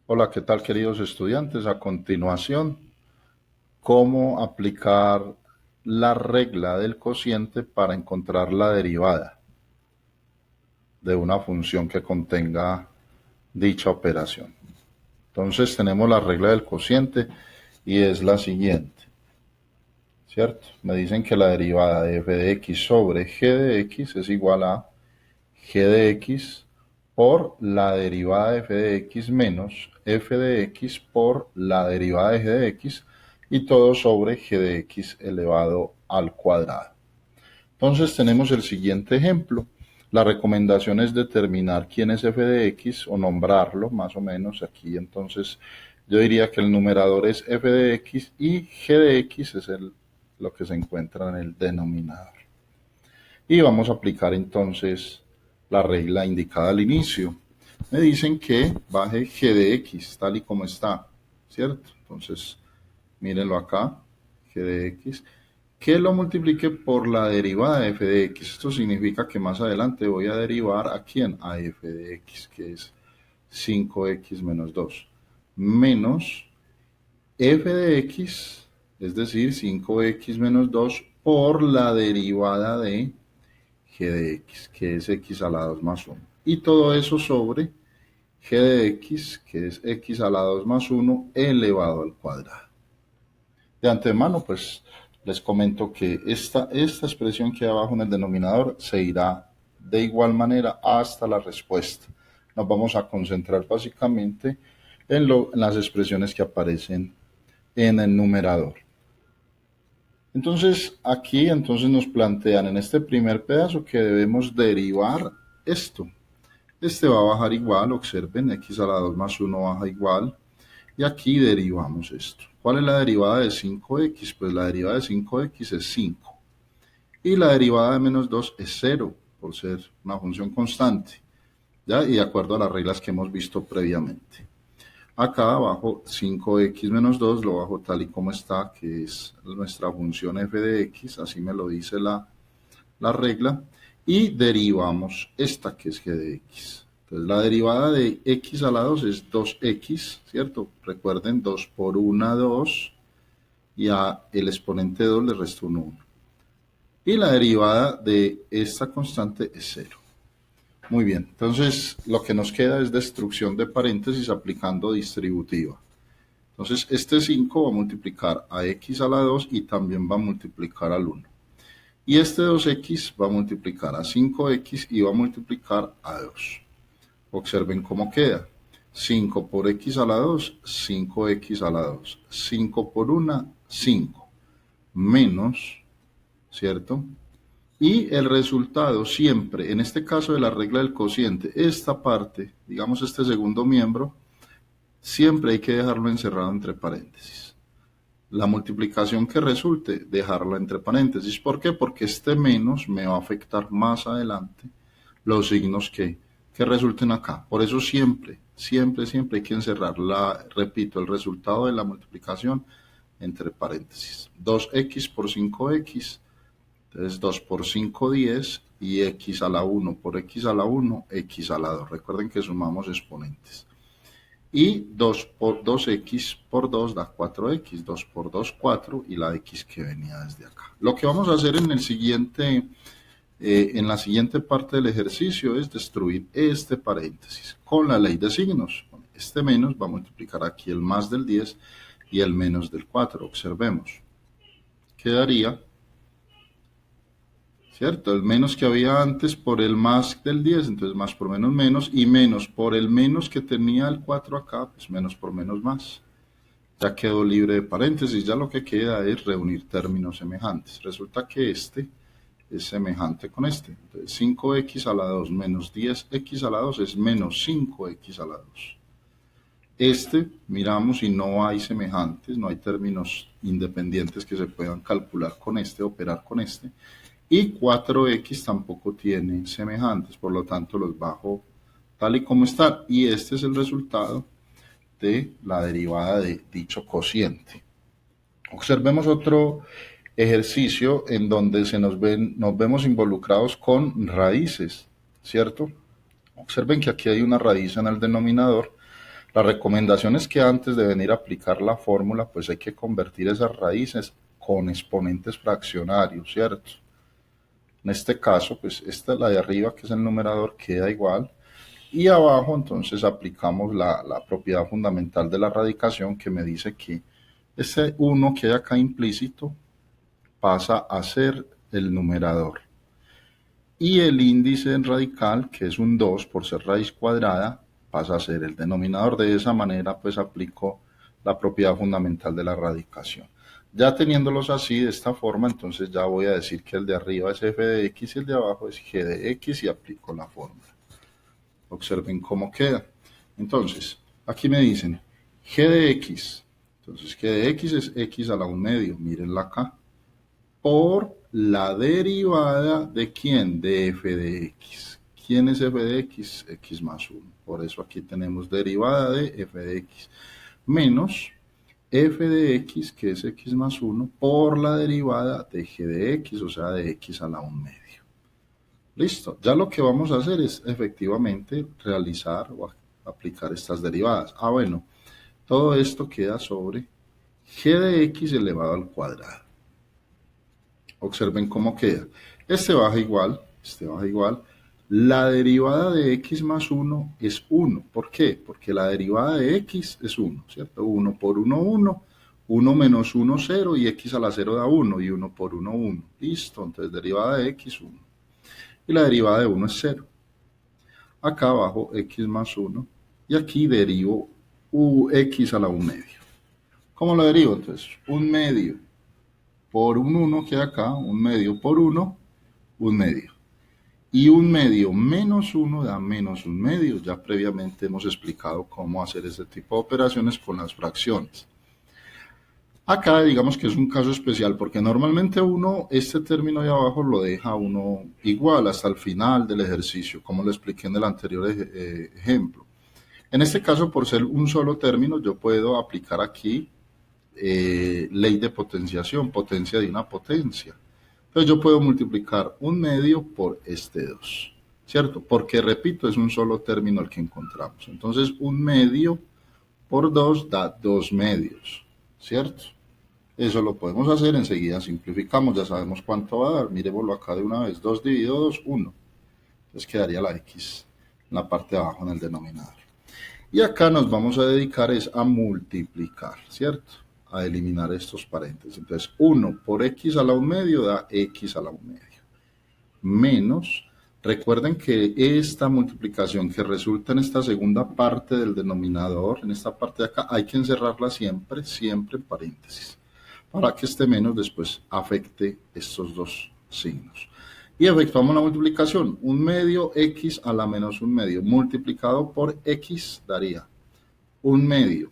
Hola, ¿qué tal queridos estudiantes? A continuación, ¿cómo aplicar la regla del cociente para encontrar la derivada de una función que contenga dicha operación? Entonces tenemos la regla del cociente y es la siguiente, ¿cierto? Me dicen que la derivada de f de x sobre g de x es igual a g de x por la derivada de f de x menos f de x por la derivada de g de x y todo sobre g de x elevado al cuadrado. Entonces tenemos el siguiente ejemplo. La recomendación es determinar quién es f de x o nombrarlo más o menos aquí. Entonces yo diría que el numerador es f de x y g de x es lo que se encuentra en el denominador. Y vamos a aplicar entonces la regla indicada al inicio. Me dicen que baje g de x tal y como está, ¿cierto? Entonces, mírenlo acá, g de x, que lo multiplique por la derivada de f de x. Esto significa que más adelante voy a derivar a quién, a f de x, que es 5x menos 2, menos f de x, es decir, 5x menos 2 por la derivada de g de x, que es x a la 2 más 1. Y todo eso sobre g de x, que es x a la 2 más 1, elevado al cuadrado. De antemano, pues les comento que esta expresión que hay abajo en el denominador se irá de igual manera hasta la respuesta. Nos vamos a concentrar básicamente en las expresiones que aparecen en el numerador. Entonces, aquí nos plantean en este primer pedazo que debemos derivar esto. Este va a bajar igual, observen, x a la 2 más 1 baja igual. Y aquí derivamos esto. ¿Cuál es la derivada de 5x? Pues la derivada de 5x es 5. Y la derivada de menos 2 es 0, por ser una función constante. ¿Ya? Y de acuerdo a las reglas que hemos visto previamente. Acá abajo 5x menos 2 lo bajo tal y como está, que es nuestra función f de x, así me lo dice la regla, y derivamos esta que es g de x. Entonces la derivada de x a la 2 es 2x, ¿cierto? Recuerden, 2 por 1, 2, y a el exponente 2 le resto un 1. Y la derivada de esta constante es 0. Muy bien, entonces lo que nos queda es destrucción de paréntesis aplicando distributiva. Entonces este 5 va a multiplicar a x a la 2 y también va a multiplicar al 1. Y este 2x va a multiplicar a 5x y va a multiplicar a 2. Observen cómo queda. 5 por x a la 2, 5x a la 2. 5 por 1, 5. Menos, ¿cierto? Y el resultado siempre, en este caso de la regla del cociente, esta parte, digamos este segundo miembro, siempre hay que dejarlo encerrado entre paréntesis. La multiplicación que resulte, dejarla entre paréntesis. ¿Por qué? Porque este menos me va a afectar más adelante los signos que resulten acá. Por eso siempre, siempre, siempre hay que encerrar, repito, el resultado de la multiplicación entre paréntesis. 2x por 5x, entonces 2 por 5, 10, y x a la 1 por x a la 1, x a la 2. Recuerden que sumamos exponentes. Y 2 por 2x por 2 da 4x, 2 por 2, 4, y la x que venía desde acá. Lo que vamos a hacer en la siguiente parte del ejercicio es destruir este paréntesis con la ley de signos. Este menos va a multiplicar aquí el más del 10 y el menos del 4. Observemos. Quedaría, ¿cierto? El menos que había antes por el más del 10, entonces más por menos, y menos por el menos que tenía el 4 acá, pues menos por menos más. Ya quedó libre de paréntesis, ya lo que queda es reunir términos semejantes. Resulta que este es semejante con este. Entonces 5x a la 2 menos 10x a la 2 es menos 5x a la 2. Este, miramos y no hay semejantes, no hay términos independientes que se puedan calcular con este, operar con este. Y 4x tampoco tiene semejantes, por lo tanto los bajo tal y como están. Y este es el resultado de la derivada de dicho cociente. Observemos otro ejercicio en donde nos vemos involucrados con raíces, ¿cierto? Observen que aquí hay una raíz en el denominador. La recomendación es que antes de venir a aplicar la fórmula, pues hay que convertir esas raíces con exponentes fraccionarios, ¿cierto? En este caso, pues esta es la de arriba, que es el numerador, queda igual. Y abajo entonces aplicamos la propiedad fundamental de la radicación, que me dice que ese 1 que hay acá implícito pasa a ser el numerador. Y el índice en radical, que es un 2 por ser raíz cuadrada, pasa a ser el denominador. De esa manera pues aplico la propiedad fundamental de la radicación. Ya teniéndolos así, de esta forma, entonces ya voy a decir que el de arriba es f de x y el de abajo es g de x y aplico la fórmula. Observen cómo queda. Entonces, aquí me dicen g de x. Entonces, g de x es x a la 1/2. Mírenla acá. Por la derivada de ¿quién? De f de x. ¿Quién es f de x? X más 1. Por eso aquí tenemos derivada de f de x. Menos f de x, que es x más 1, por la derivada de g de x, o sea, de x a la 1/2. Listo. Ya lo que vamos a hacer es efectivamente realizar o aplicar estas derivadas. Bueno, todo esto queda sobre g de x elevado al cuadrado. Observen cómo queda. Este baja igual, este baja igual. La derivada de x más 1 es 1. ¿Por qué? Porque la derivada de x es 1, ¿cierto? 1 por 1, 1. 1 menos 1, 0. Y x a la 0 da 1. Y 1 por 1, 1. Listo. Entonces, derivada de x, 1. Y la derivada de 1 es 0. Acá abajo, x más 1. Y aquí derivo x a la 1/2. ¿Cómo lo derivo? Entonces, 1/2 por un 1 que hay acá, 1/2 por 1, 1/2. Y 1/2 menos 1 da menos 1/2. Ya previamente hemos explicado cómo hacer este tipo de operaciones con las fracciones. Acá digamos que es un caso especial porque normalmente uno, este término de abajo lo deja uno igual hasta el final del ejercicio, como lo expliqué en el anterior ejemplo. En este caso, por ser un solo término, yo puedo aplicar aquí ley de potenciación, potencia de una potencia. Entonces yo puedo multiplicar 1/2 por este 2, ¿cierto? Porque, repito, es un solo término el que encontramos. Entonces 1/2 por 2 da 2/2, ¿cierto? Eso lo podemos hacer, enseguida simplificamos, ya sabemos cuánto va a dar. Miremoslo acá de una vez, 2 dividido 2, 1. Entonces quedaría la x en la parte de abajo en el denominador. Y acá nos vamos a dedicar es a multiplicar, ¿cierto? A eliminar estos paréntesis. Entonces, 1 por x a la 1/2 da x a la 1/2. Menos, recuerden que esta multiplicación que resulta en esta segunda parte del denominador, en esta parte de acá, hay que encerrarla siempre, siempre en paréntesis, para que este menos después afecte estos dos signos. Y efectuamos la multiplicación. 1/2 x a la menos 1/2 multiplicado por x daría 1/2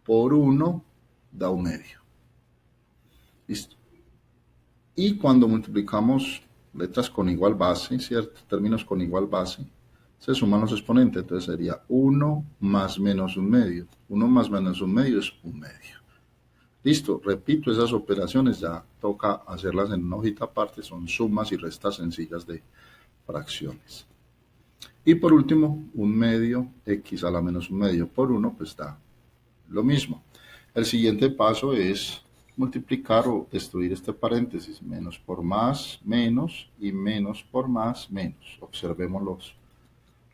por 1 da 1/2. Listo. Y cuando multiplicamos letras con igual base, ¿cierto? Términos con igual base, se suman los exponentes. Entonces sería 1 más menos 1/2. 1 más menos 1/2 es 1/2. Listo, repito, esas operaciones ya toca hacerlas en una hojita aparte, son sumas y restas sencillas de fracciones. Y por último, 1/2 x a la menos 1/2 por 1, pues da lo mismo. El siguiente paso es multiplicar o destruir este paréntesis, menos por más, menos, y menos por más, menos. Observémoslos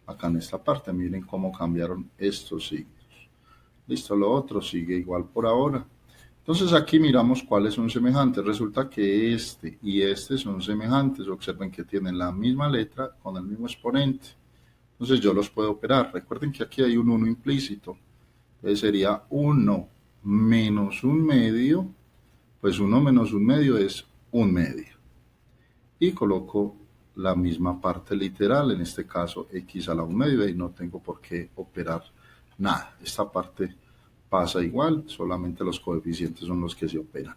acá en esta parte, miren cómo cambiaron estos signos. Listo, lo otro sigue igual por ahora. Entonces aquí miramos cuáles son semejantes. Resulta que este y este son semejantes. Observen que tienen la misma letra con el mismo exponente. Entonces yo los puedo operar. Recuerden que aquí hay un 1 implícito. Entonces sería 1 menos 1/2. Pues 1 menos 1/2 es 1/2. Y coloco la misma parte literal, en este caso x a la 1/2, y no tengo por qué operar nada. Esta parte pasa igual, solamente los coeficientes son los que se operan.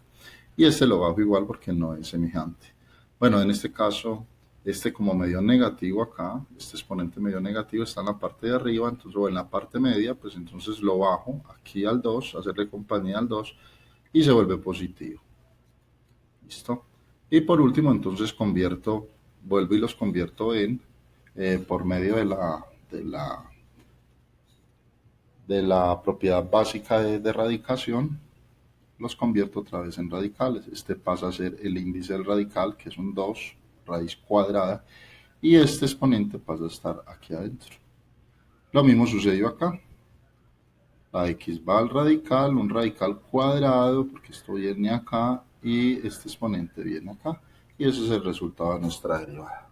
Y este lo bajo igual porque no es semejante. Bueno, en este caso, este como medio negativo acá, este exponente medio negativo está en la parte de arriba, entonces, o en la parte media, pues entonces lo bajo aquí al 2, hacerle compañía al 2, y se vuelve positivo. ¿Listo? Y por último, entonces vuelvo y los convierto en, por medio de de la propiedad básica de radicación, los convierto otra vez en radicales. Este pasa a ser el índice del radical, que es un 2 raíz cuadrada, y este exponente pasa a estar aquí adentro. Lo mismo sucedió acá. La x va al radical, un radical cuadrado, porque esto viene acá, y este exponente viene acá. Y ese es el resultado de nuestra derivada.